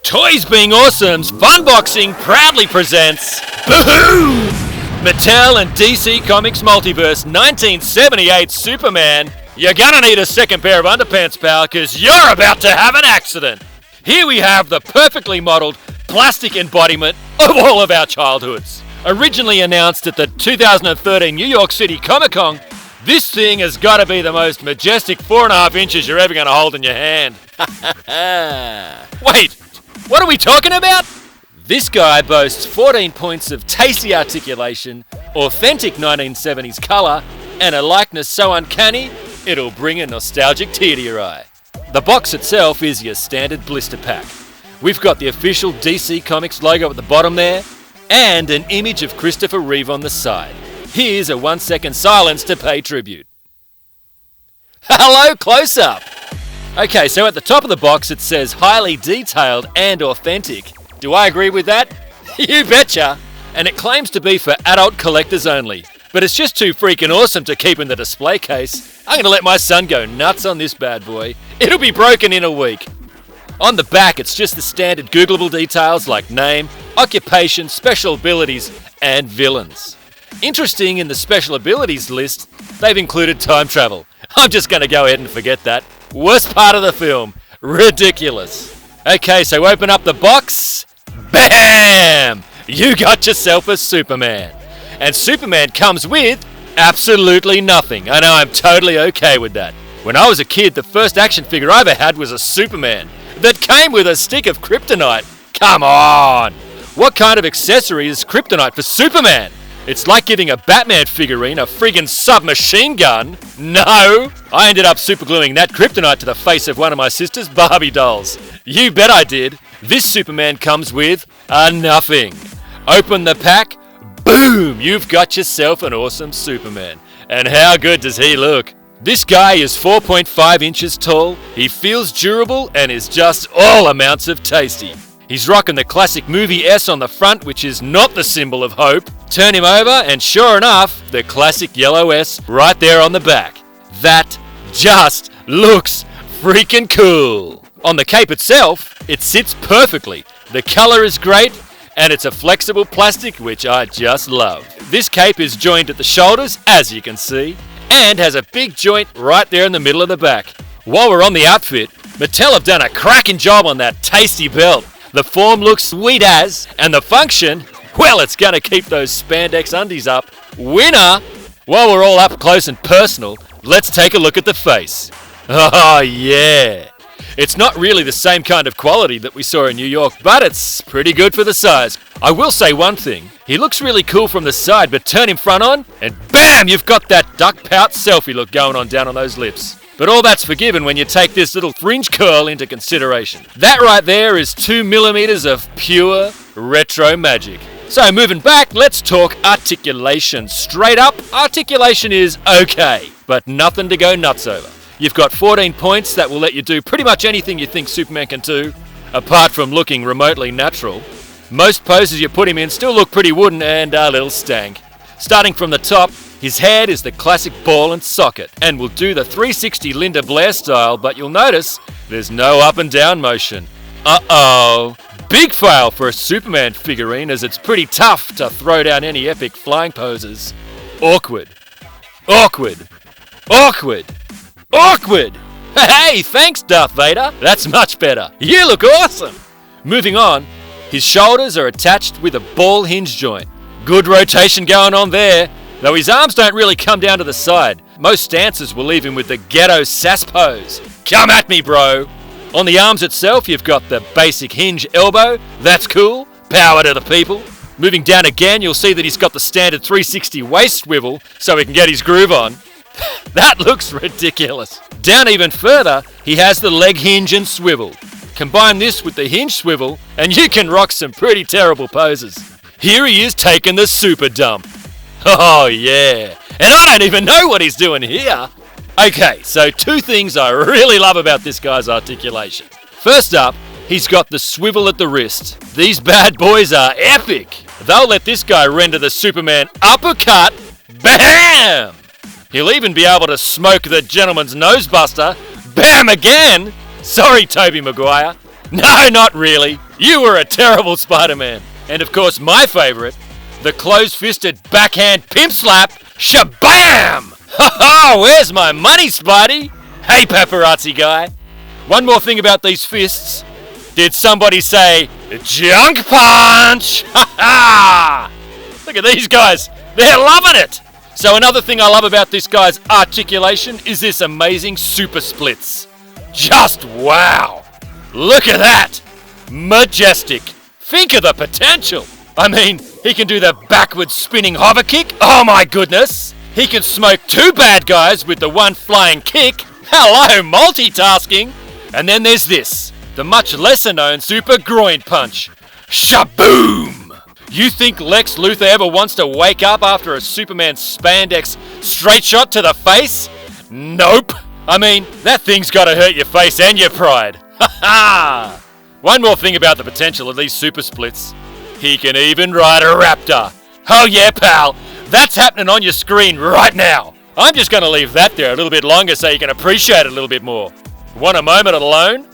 Toys Being Awesome's Funboxing proudly presents Boo-hoo! Mattel and DC Comics Multiverse 1978 Superman. You're gonna need a second pair of underpants, pal, because you're about to have an accident. Here we have the perfectly modelled plastic embodiment of all of our childhoods. Originally announced at the 2013 New York City Comic Con, this thing has got to be the most majestic 4.5 inches you're ever going to hold in your hand. Wait, what are we talking about? This guy boasts 14 points of tasty articulation, authentic 1970s colour, and a likeness so uncanny, it'll bring a nostalgic tear to your eye. The box itself is your standard blister pack. We've got the official DC Comics logo at the bottom there, and an image of Christopher Reeve on the side. Here's a 1-second silence to pay tribute. Hello, close-up! Okay, so at the top of the box it says highly detailed and authentic. Do I agree with that? You betcha! And it claims to be for adult collectors only. But it's just too freaking awesome to keep in the display case. I'm gonna let my son go nuts on this bad boy. It'll be broken in a week. On the back, it's just the standard Googleable details like name, occupation, special abilities, and villains. Interesting, in the special abilities list, they've included time travel. I'm just going to go ahead and forget that. Worst part of the film. Ridiculous. Okay, so open up the box. Bam! You got yourself a Superman. And Superman comes with absolutely nothing. I know, I'm totally okay with that. When I was a kid, the first action figure I ever had was a Superman that came with a stick of kryptonite. Come on! What kind of accessory is kryptonite for Superman? It's like giving a Batman figurine a friggin' submachine gun. No! I ended up supergluing that kryptonite to the face of one of my sister's Barbie dolls. You bet I did. This Superman comes with a nothing. Open the pack. Boom! You've got yourself an awesome Superman. And how good does he look? This guy is 4.5 inches tall, he feels durable, and is just all amounts of tasty. He's rocking the classic movie S on the front, which is not the symbol of hope. Turn him over, and sure enough, the classic yellow S right there on the back. That just looks freaking cool. On the cape itself, it sits perfectly. The color is great, and it's a flexible plastic, which I just love. This cape is joined at the shoulders, as you can see, and has a big joint right there in the middle of the back. While we're on the outfit, Mattel have done a cracking job on that tasty belt. The form looks sweet as, and the function, well, it's gonna keep those spandex undies up. Winner! While we're all up close and personal, let's take a look at the face. Oh yeah! It's not really the same kind of quality that we saw in New York, but it's pretty good for the size. I will say one thing, he looks really cool from the side, but turn him front on, and BAM! You've got that duck pout selfie look going on down on those lips. But all that's forgiven when you take this little fringe curl into consideration. That right there is 2 millimeters of pure retro magic. So moving back, let's talk articulation. Straight up, articulation is okay, but nothing to go nuts over. You've got 14 points that will let you do pretty much anything you think Superman can do, apart from looking remotely natural. Most poses you put him in still look pretty wooden and a little stank. Starting from the top, his head is the classic ball and socket, and will do the 360 Linda Blair style, but you'll notice there's no up and down motion. Uh-oh. Big fail for a Superman figurine, as it's pretty tough to throw down any epic flying poses. Awkward. Awkward. Awkward. Awkward! Hey, thanks, Darth Vader. That's much better. You look awesome. Moving on, his shoulders are attached with a ball hinge joint. Good rotation going on there, though his arms don't really come down to the side. Most stances will leave him with the ghetto sass pose. Come at me, bro. On the arms itself, you've got the basic hinge elbow. That's cool. Power to the people. Moving down again, you'll see that he's got the standard 360 waist swivel so he can get his groove on. That looks ridiculous. Down even further, he has the leg hinge and swivel. Combine this with the hinge swivel, and you can rock some pretty terrible poses. Here he is taking the super dump. Oh yeah, and I don't even know what he's doing here. Okay, so 2 things I really love about this guy's articulation. First up, he's got the swivel at the wrist. These bad boys are epic. They'll let this guy render the Superman uppercut. Bam! He'll even be able to smoke the gentleman's nosebuster. Bam again! Sorry, Tobey Maguire. No, not really. You were a terrible Spider-Man. And of course, my favourite, the closed-fisted backhand pimp slap, shabam! Ha ha, where's my money, Spidey? Hey, paparazzi guy. One more thing about these fists. Did somebody say, junk punch? Ha ha! Look at these guys. They're loving it. So another thing I love about this guy's articulation is this amazing super splits. Just wow. Look at that. Majestic. Think of the potential. I mean, he can do the backward spinning hover kick. Oh my goodness. He can smoke two bad guys with the one flying kick. Hello, multitasking. And then there's this, the much lesser known super groin punch. Shaboom! You think Lex Luthor ever wants to wake up after a Superman spandex straight shot to the face? Nope. I mean, that thing's gotta hurt your face and your pride. Ha ha! One more thing about the potential of these super splits. He can even ride a raptor. Oh yeah, pal. That's happening on your screen right now. I'm just gonna leave that there a little bit longer so you can appreciate it a little bit more. Want a moment alone?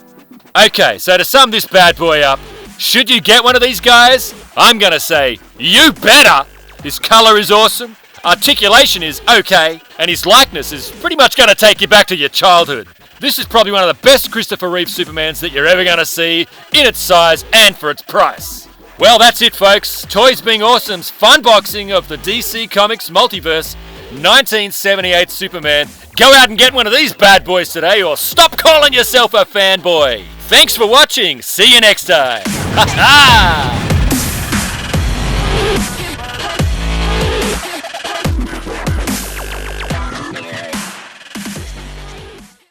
Okay, so to sum this bad boy up, should you get one of these guys? I'm gonna say, you better! His colour is awesome, articulation is okay, and his likeness is pretty much gonna take you back to your childhood. This is probably one of the best Christopher Reeve Supermans that you're ever gonna see, in its size and for its price. Well, that's it, folks. Toys Being Awesome's fun boxing of the DC Comics Multiverse 1978 Superman. Go out and get one of these bad boys today, or stop calling yourself a fanboy. Thanks for watching. See you next time. Ha ha!